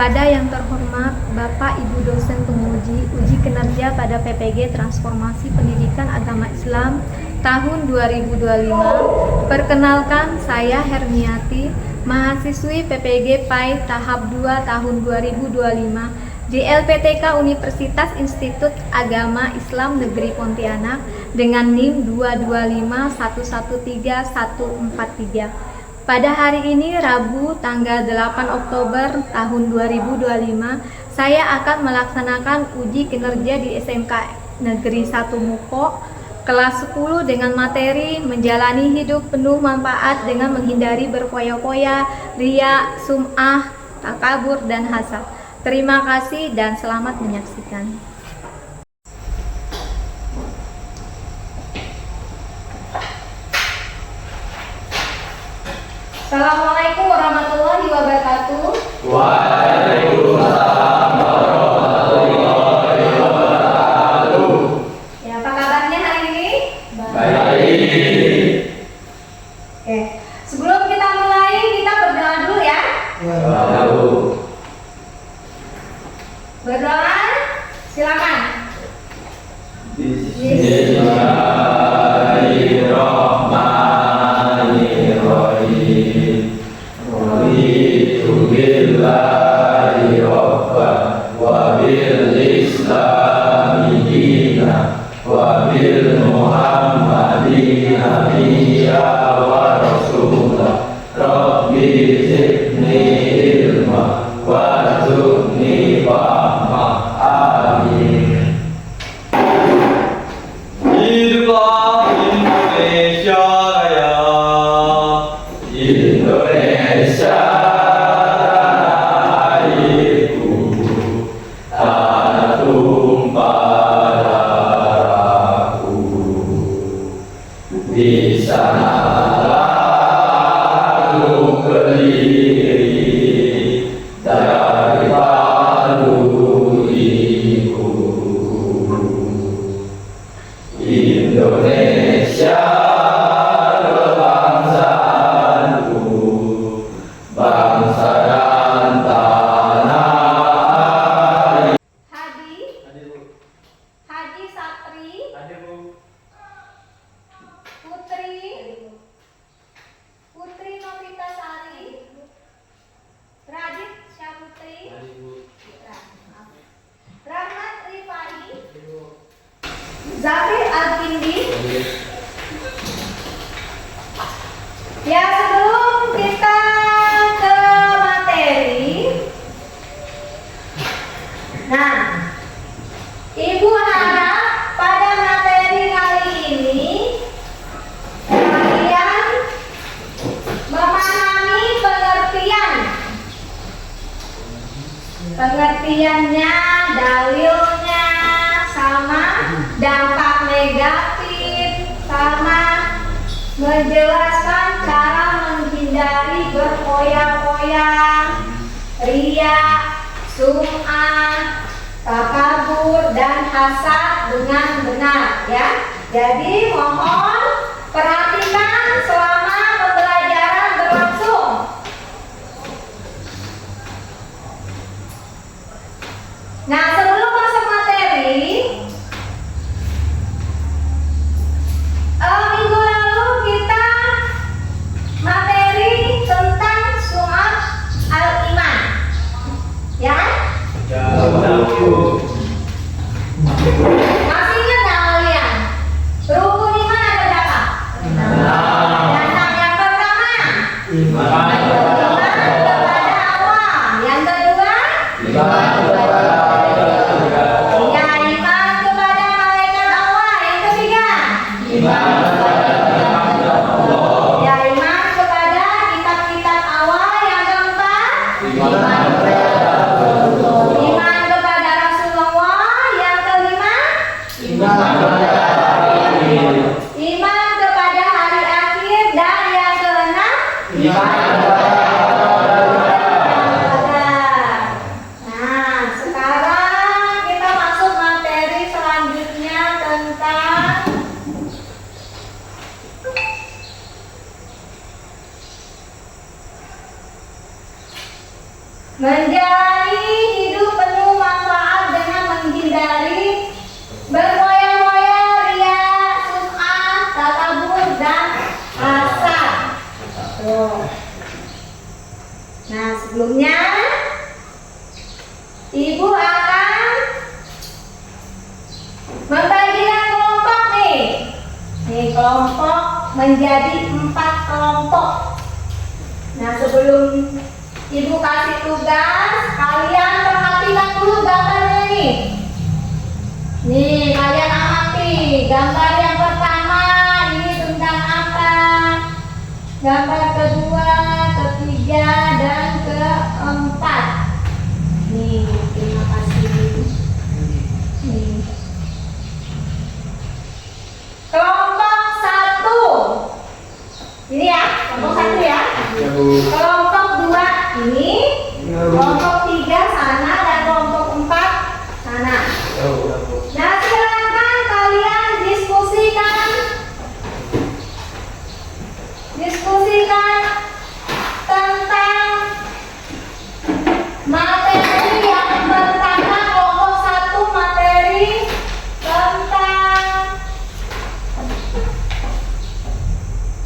Kepada yang terhormat Bapak Ibu dosen penguji uji kinerja pada PPG Transformasi Pendidikan Agama Islam tahun 2025, perkenalkan saya Hermiati, mahasiswi PPG PAI tahap 2 tahun 2025 di LPTK Universitas Institut Agama Islam Negeri Pontianak dengan NIM 225113143. Pada hari ini Rabu tanggal 8 Oktober tahun 2025, saya akan melaksanakan uji kinerja di SMK Negeri 1 Muko kelas 10 dengan materi menjalani hidup penuh manfaat dengan menghindari berfoya-foya, riya, sum'ah, takabur, dan hasad. Terima kasih dan selamat menyaksikan. Assalamualaikum warahmatullahi wabarakatuh. Waalaikumsalam warahmatullahi wabarakatuh. Ya, apa kabarnya hari ini? Baik. Oke, sebelum kita mulai, kita berdoa dulu ya. Lalu. Berdoa, silakan. Bismillahirrahmanirrahim. Raditu billahi rabban wa bil islami dinan wa bil muhammadin nabiyya wa rasulah. Rabbi zidni ilma warzuqni fahma. Amin. Hiduplah Indonesia Raya. Indonesia tanah airku, tanah tumpah darahku. Di sanalah aku berdiri dari Palu ibu. Indonesia kebangsaanku, bangsa dan tanah air. Haji Satri, Putri Novitasari, Radit Syaputri, Rahmat Rifai, Zafir Al-Kindi. Ya, sebelum kita ke materi, nah, Ibu harap pada materi kali ini kalian memahami pengertiannya, dalilnya, sama dampak negatif, sama menjelaskan cara menghindari berfoya-foya, riya, sum'ah, takabur, dan hasad dengan benar ya. Jadi mohon perhatikan selama pembelajaran berlangsung. Nah, sebelum masuk materi, minggu lalu kita materi tentang su'at al-iman, ya? Masih ingat nggak kalian? Rukun iman ada berapa? Dan yang pertama, iman kepada Allah. Yang kedua, iman kepada malaikat Allah. Yang ketiga, iman kepada kitab-kitab Allah. Yang keempat, iman kepada Rasulullah. Yang kelima, iman kepada hari akhir. Dan yang keenam, Nah, sekarang kita masuk materi selanjutnya tentang menjalani kelompok menjadi 4 kelompok. Nah, sebelum Ibu kasih tugas, kalian perhatikan dulu gambarnya nih. Nih, kalian amati. Gambar yang pertama ini tentang apa? Gambar kedua, ketiga, dan keempat. Nih, terima kasih. Nih. Kelompok 1. Ini ya, kelompok 1 ya. Kelompok 2 ini, kelompok 3 sana, dan kelompok 4 sana. Nah, silakan kalian diskusikan tentang materi yang pertama. Kelompok 1 materi tentang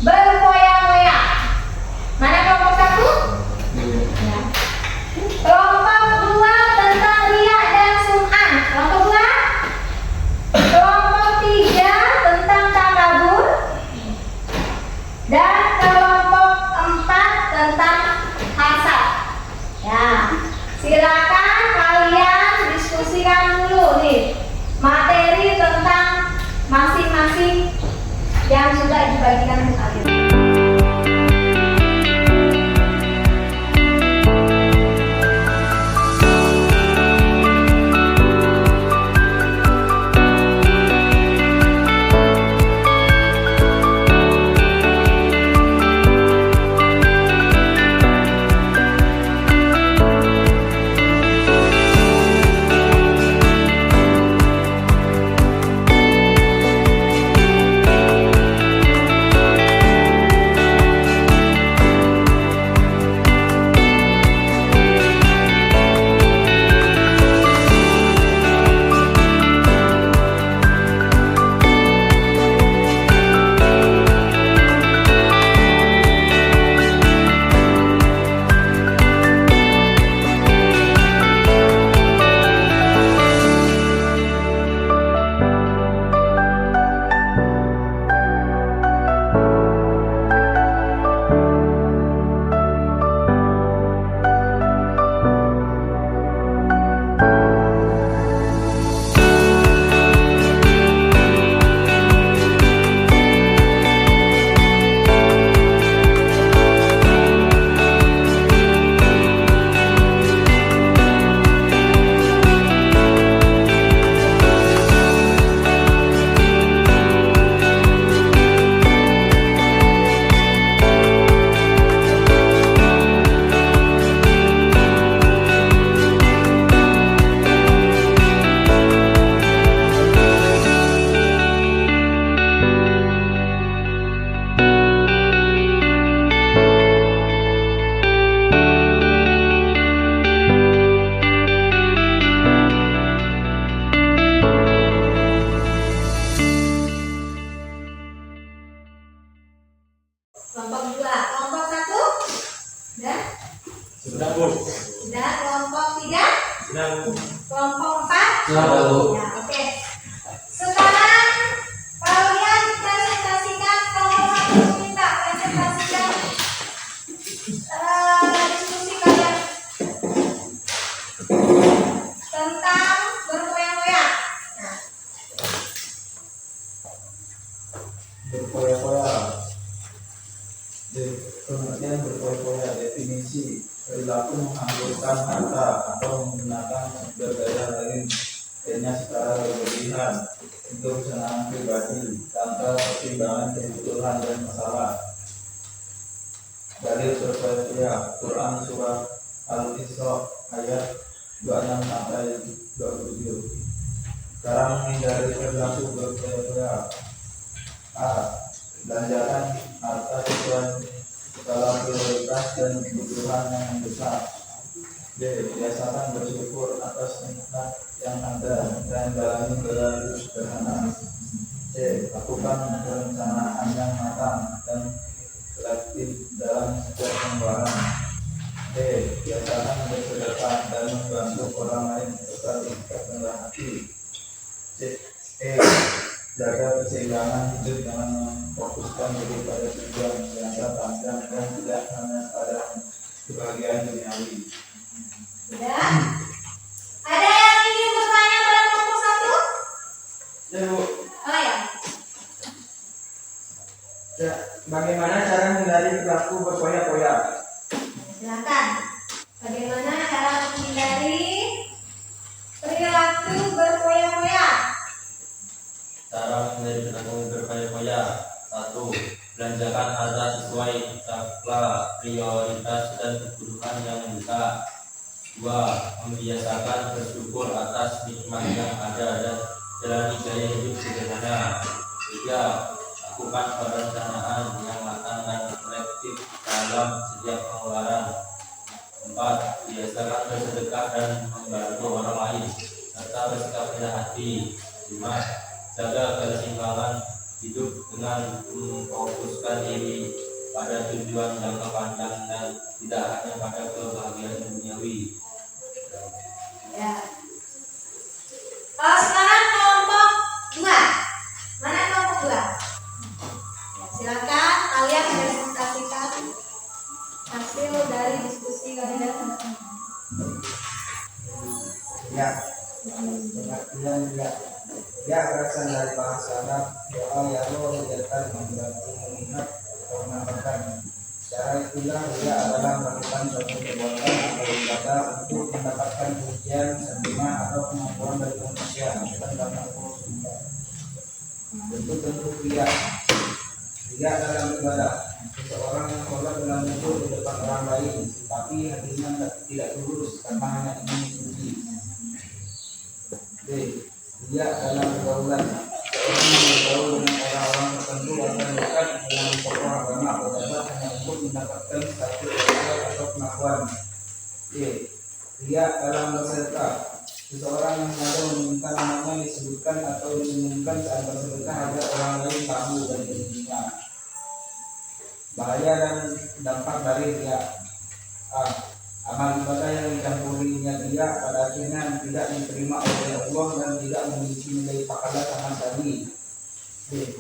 berfoya-foya. Mana kelompok 1? Ya. Kelompok 2 tentang riya dan sum'ah. Kelompok 2. Kelompok 3 tentang takabur. Dan kelompok 4 tentang hasad. Ya, silakan kalian diskusikan dulu nih materi tentang masing-masing yang sudah dibagikan ke kalian. Kelompok 2, kelompok 1 sudah? Sudah, Bu. Sudah, kelompok 3? Sudah, Bu. Kelompok 4? Sudah, Bu. Ya, oke. Sekarang kalian presentasikan kelompok 1, minta presentasikan diskusi kalian tentang berfoya-foya. Nah, berfoya-foya. Pengertian berfoya-foya, definisi perilaku menghamburkan harta atau menggunakan sumber daya lain lainnya secara berlebihan untuk kesenangan pribadi tanpa pertimbangan kebutuhan dan masalah. Dalil berfoya-foya, Quran surah Al-Isra ayat 26 sampai 27. Sekarang menghindari perilaku berfoya-foya. A. Belanjakan harta sesuai dalam prioritas dan kebutuhan yang mendesak. B. Biasakan bersyukur atas nikmat yang ada dan jalani gaya hidup sederhana. C. Lakukan perencanaan yang matang dan selektif dalam setiap pengeluaran. D. Biasakan bersedekah dan membantu orang lain serta bersikap rendah hati. C. E. Jaga keseimbangan hidup, jangan memfokuskan diri pada tujuan jangka panjang dan tidak hanya pada kebahagiaan duniawi. Sudah? Ada yang ingin bertanya pada kelompok satu? Ya, Bu. Oh ya. Ya, bagaimana cara menghindari perilaku berpoya-poya? Silakan. Bagaimana cara menghindari perilaku berpoya-poya? Cara menghindari perilaku berpoya-poya. 1. Belanjakan harta sesuai skala prioritas dan kebutuhan yang mendesak. 2. Membiasakan bersyukur atas nikmat yang ada dan jalani gaya hidup sederhana. 3. Lakukan perencanaan yang matang dan reflektif dalam setiap pengeluaran. 4. Biasakan bersedekah dan membantu orang lain serta bersikap rendah hati. 5. Jaga keseimbangan hidup dengan memfokuskan diri pada tujuan jangka panjang dan tidak hanya pada kebahagiaan duniawi. Ya. Sekarang kelompok 2. Mana kelompok 2? Ya, silakan kalian presentasikan hasil dari diskusi kalian. Ya, pengertian ya berasal dari bahasa Arab doa ya Allah hidatan membantu melihat atau menambahkan. Secara itulah dia adalah melakukan suatu perbuatan atau ibadah untuk mendapatkan pujian, sentimen atau pengakuan dari manusia bukan karena Allah sendiri. Bentuk-bentuk dia dalam ibadah. Seseorang yang sholat dalam wudhu di depan orang lain, tapi hatinya tidak tulus karena hanya ingin dipuji. B. Dia dalam pergaulan. Seorang yang bergaul dengan orang-orang tertentu akan dekat dengan tokoh agama atau pejabat hanya untuk mendapatkan status sosial atau pengakuan. C. Dia dalam bersedekah. Seseorang yang sengaja meminta namanya disebutkan atau disembunyikan saat bersedekah agar orang lain tahu dan dirinya. Bahaya dan dampak dari dia. A. Amal ibadah yang dicampurinya dia pada akhirnya tidak diterima oleh Allah dan tidak memiliki nilai pahala sama sekali. B.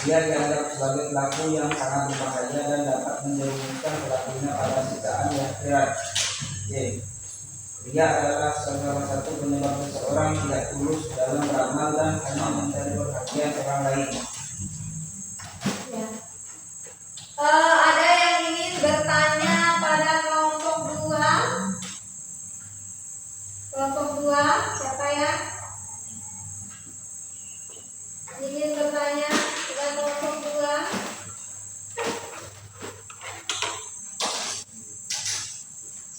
Dia dianggap sebagai pelaku yang sangat berbahaya dan dapat menjerumuskan pelakunya pada siksaan di akhirat. C. Dia adalah salah satu penyebab seseorang tidak tulus dalam beramal dan hanya mencari perhatian orang lain. Ya. Ada yang ingin bertanya pada kelompok 2? Kelompok 2, siapa ya? Ingin bertanya pada kelompok 2?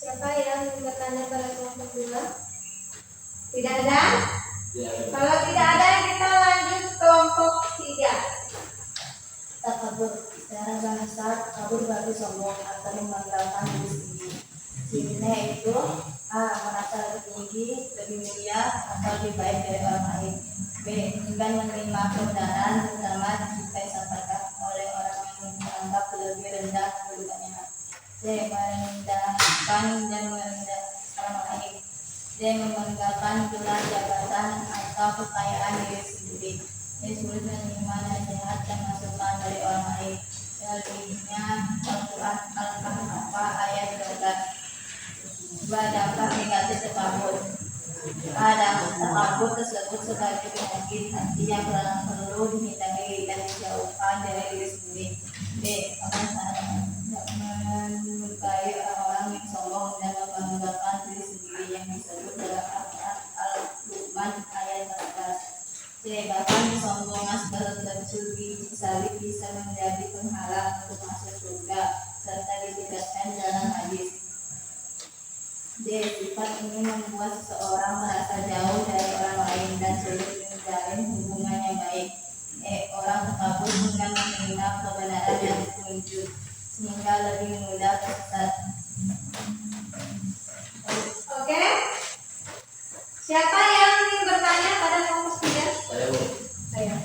Siapa yang ingin bertanya pada kelompok 2? Tidak ada? Kalau tidak ada, kita lanjut kelompok 3. Takabur. Secara bahasa kabur berarti sombong atau membanggakan diri sendiri. Sininya itu A. Merasa lebih tinggi, lebih mulia atau lebih baik dari orang lain. B. Enggan menerima kebenaran terutama jika disampaikan oleh orang yang dianggap lebih rendah kedudukannya. C. Merendahkan dan merendah orang lain. D. Membanggakan gelar jabatan atau kekayaan diri sendiri. D. Sulit menerima nasihat dan masukan dari orang lain. Selebihnya Al-Quran Al-Kahf ayat 12. Dampak negatif takabur. Takabur tersebut sebagai penyakit hati yang perlu dihindari dan dijauhkan dari diri sendiri. B. Menyukai orang-orang yang sombong dan membanggakan diri sendiri yang disebut dalam Al-Luqman ayat 14. C. Bahkan kesombongan tercuri salib bisa menjadi penghalang untuk masuk surga serta ditegaskan dalam hadis. D. Sifat ini membuat seseorang merasa jauh dari orang lain dan sulit menjalin hubungan yang baik. E. Orang takabur enggan menerima kebenaran yang ditunjuk sehingga lebih mudah tersesat. Oke. Siapa yang ingin bertanya pada kelompok 3? Saya, Bu. Saya.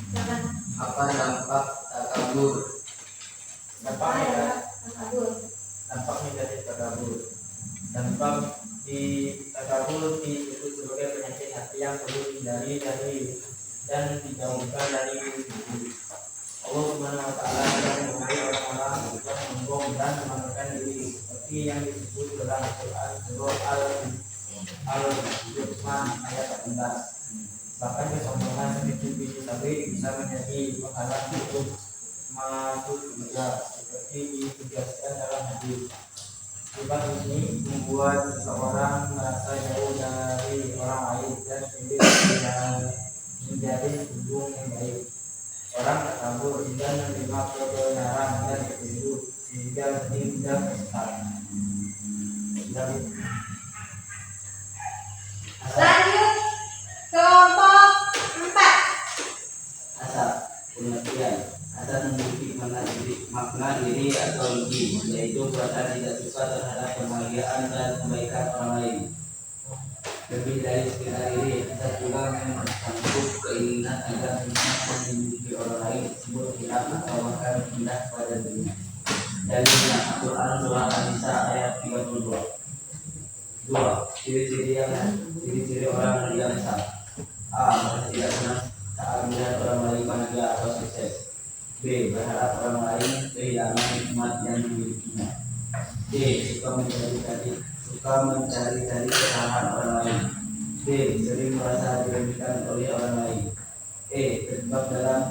Silakan. Apa dampak takabur? Apa ya? Takabur. Dampak negatif takabur. Dampak di takabur disebut sebagai penyakit hati yang perlu dihindari dan dijauhkan Subhanahu wa Ta'ala yang memberi orang-orang yang sombong dan memamerkan diri, seperti yang disebut dalam Quran surah Al-Luqman ayat 18. Bahkan kesombongan sedikit biji sawi bisa menjadi penghalang untuk masuk surga, seperti ditegaskan dalam hadis. Sifat ini membuat seseorang merasa jauh dari orang lain dan sulit menjadi hubung yang baik. Orang takabur dan menerima kebenaran dan petunjuk sehingga lebih mudah tersesat. Lanjut kelompok 4. Asal pengertian asal memiliki makna diri atau lebih, yaitu perasaan tidak suka terhadap kebahagiaan dan kebaikan orang lain. Lebih dari sekedar diri, asal juga menyangkut keinginan agar nikmat yang dimiliki orang lain tersebut hilang atau bahkan pindah pada dirinya. Dalilnya Al-Quran surah An-Nisa ayat 32. 2. Ciri-ciri orang yang sah. A. Merasa tidak senang saat melihat orang lain bahagia atau sukses. B. Berharap orang lain kehilangan nikmat yang dimilikinya. D. Suka mencari-cari kesalahan orang lain. D. Sering merasa dirugikan oleh orang lain. E. Terjebak dalam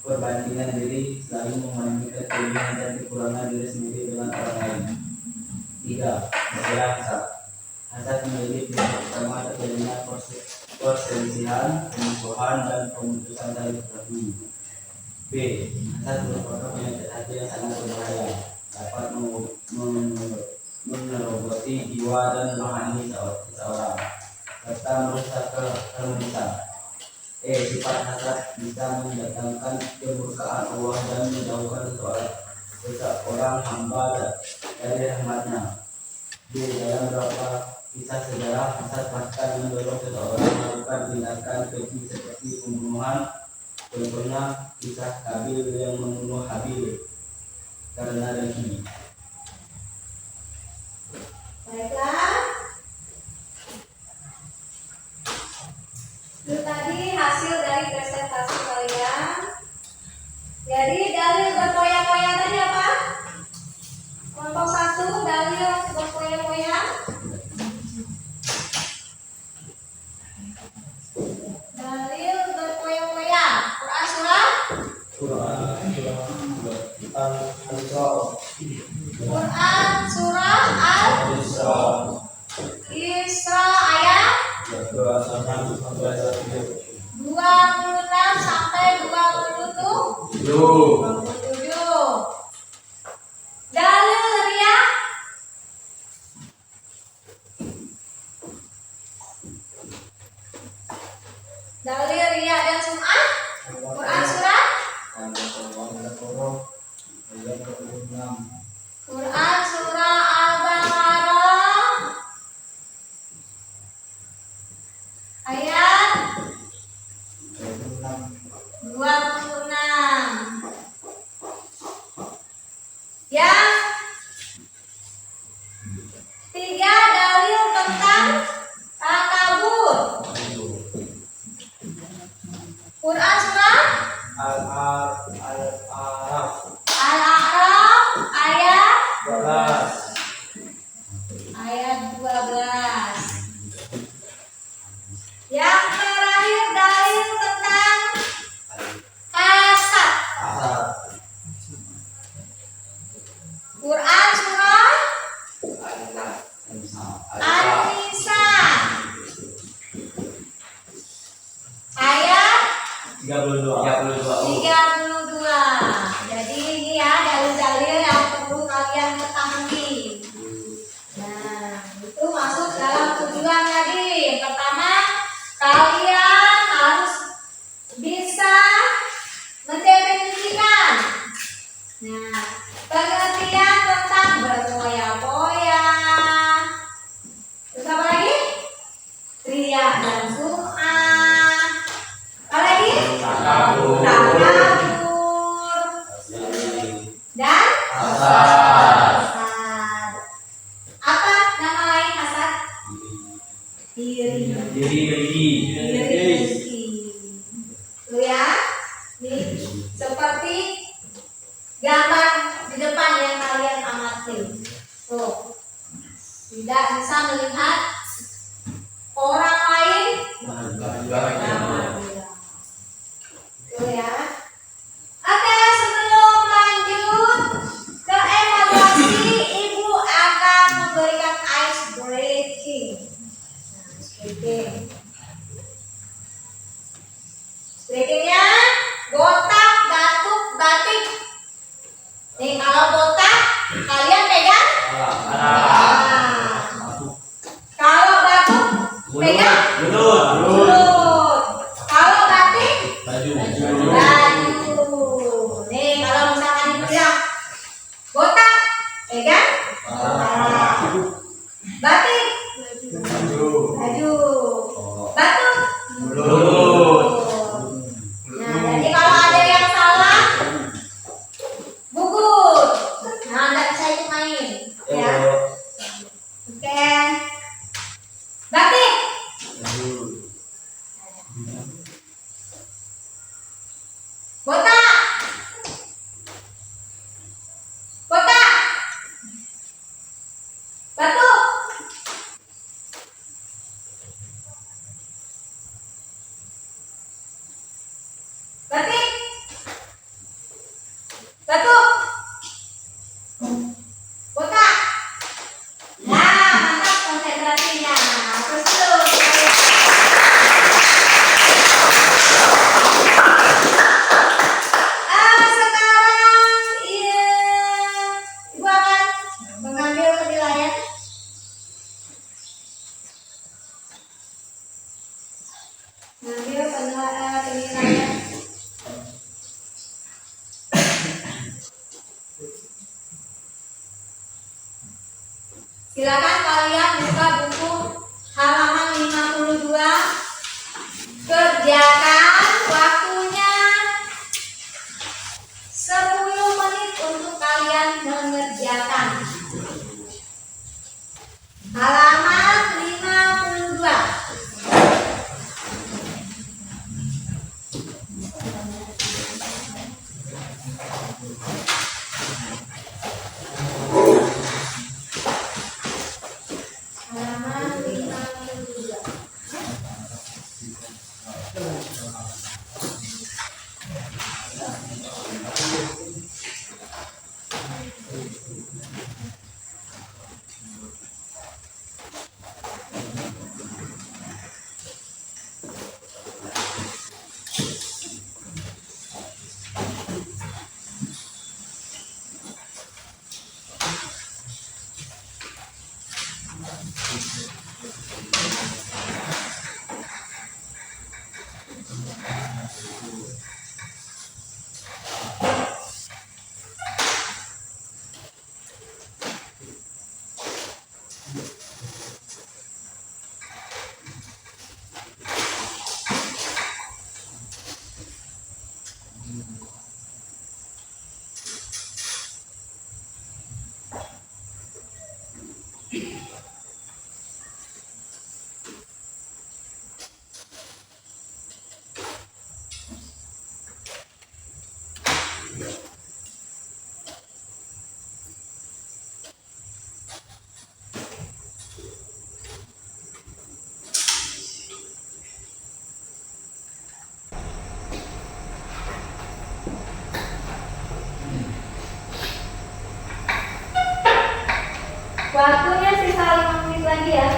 perbandingan diri, selalu membandingkan kelebihan dan kekurangan diri sendiri dengan orang lain. 3. Masalah hasad. Hasad menjadi penyebab utama terjadinya perselisihan, pemusuhan, dan pemutusan tali silaturahmi. B. Hasad merupakan penyakit hati yang sangat berbahaya, dapat menyeroboti jiwa dan rohani seseorang, serta merusak keharmonisan. E. Sifat hasad bisa mendatangkan kemurkaan Allah dan menjauhkan seseorang hamba dari rahmatnya. D. Dalam beberapa kisah sejarah, hasad bahkan mendorong seseorang melakukan tindakan keji seperti pembunuhan. Contohnya kisah Kabil yang membunuh Habil karena dengki. Baiklah. Itu tadi hasil dari presentasi kalian. Jadi dalil berpoya-poya tadi apa? Kelompok 1 dalil berpoya-poya. Dalil berpoya-poya. Quran surah Quran surah Al-Isra ayat 26 sampai 27. Dalil riya. Dalil riya dan sum'ah. Quran surah Quran surah Al-Baqarah ayat 26. Yang 3 dalil tentang takabur. Quran surah Al-A'raf ayat 12. 12. Yang terakhir dalil tentang hasad. Quran surah An-Nisa ayat 32. 32. gambar di depan yang kalian amati. Tuh, tidak bisa melihat orang lain. Tuh ya. Oke, sebelum lanjut ke evaluasi, Ibu akan memberikan ice breaking. Breakingnya botak, batuk, batik. Nih kalau botak kalian pegang. Kalau batuk pegang. Mulut. Kalau batik baju. Nih kalau misalkan dibilang botak pegang. Batik baju. Batuk mulut. Nah, jadi kalau ada yang salah gugur. Nah, Anda bisa ikut main, ya. Oke. Batik. Botak. Botak. Batuk. Batik. Batuk. Botak. Nah, mantap konsentrasinya. Terus dulu. Sekarang Ibu akan mengambil penilaian. Mengambil penilaian. Silakan kalian buka buku halaman 52. Kerjakan, waktunya 10 menit untuk kalian mengerjakan. Halaman 52. Halaman 52. Waktunya sisa 5 menit lagi ya.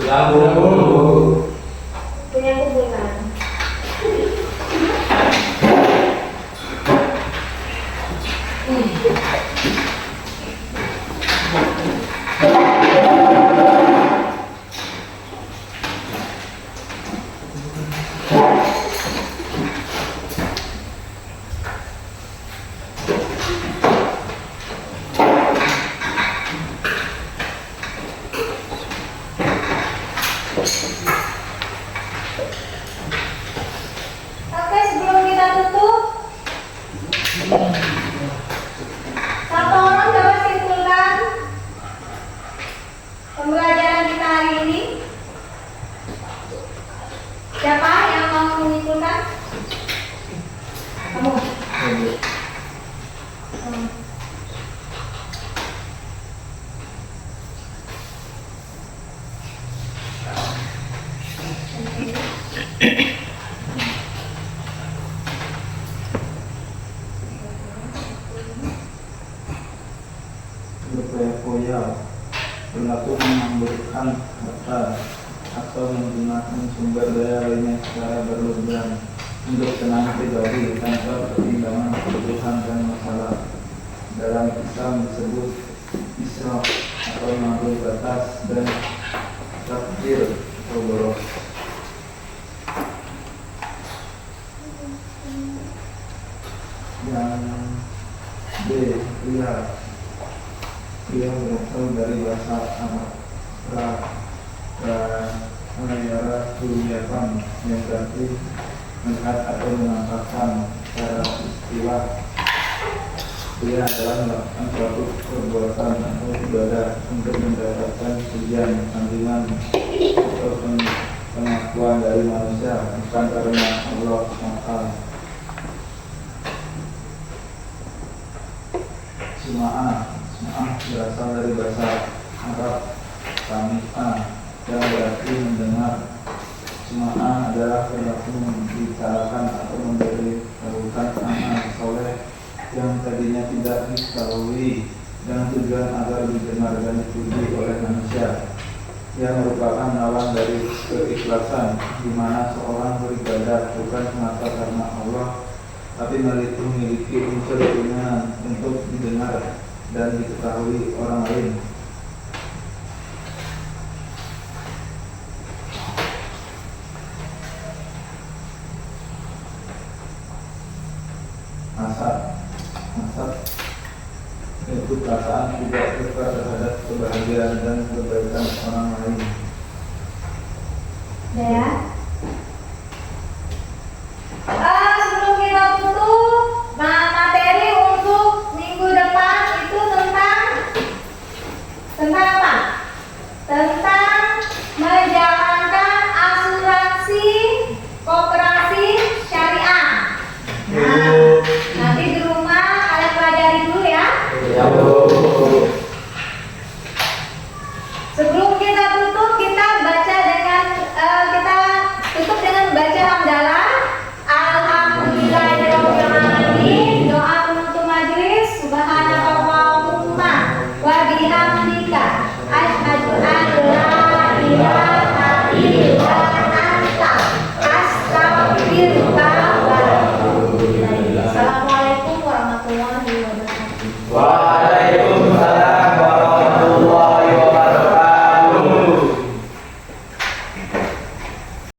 Labu. Punya kumpulkan. Oke, sebelum kita tutup, satu orang dapat simpulkan pembelajaran kita hari ini. Siapa yang mau menyimpulkan? Kamu. Berfoya-foya berlaku mengambilkan harta atau menggunakan sumber daya lainnya secara berlebihan untuk senang pribadi tanpa pertimbangan kebutuhan dan masalah. Dalam Islam disebut israf atau melampaui batas dan takdir atau boros. Yang B, ria. Ria berasal dari bahasa Arab Pralayara Suryatan yang berarti melihat atau menampakkan secara istilah. Ria adalah melakukan suatu perbuatan atau ibadah untuk mendapatkan pujian, sanjungan atau pengakuan dari manusia, bukan karena Allah SWT. Suma'ah berasal dari bahasa Arab sami'a yang berarti mendengar. Suma'ah adalah perilaku membicarakan atau memberitahukan amal soleh yang tadinya tidak diketahui dengan tujuan agar didengar dan dipuji oleh manusia, yang merupakan lawan dari keikhlasan, di mana seorang beribadah bukan semata karena Allah, tapi memiliki unsur keinginan untuk didengar dan diketahui orang lain. Hasad yaitu perasaan tidak suka terhadap kebahagiaan dan kebaikan orang lain. Ya.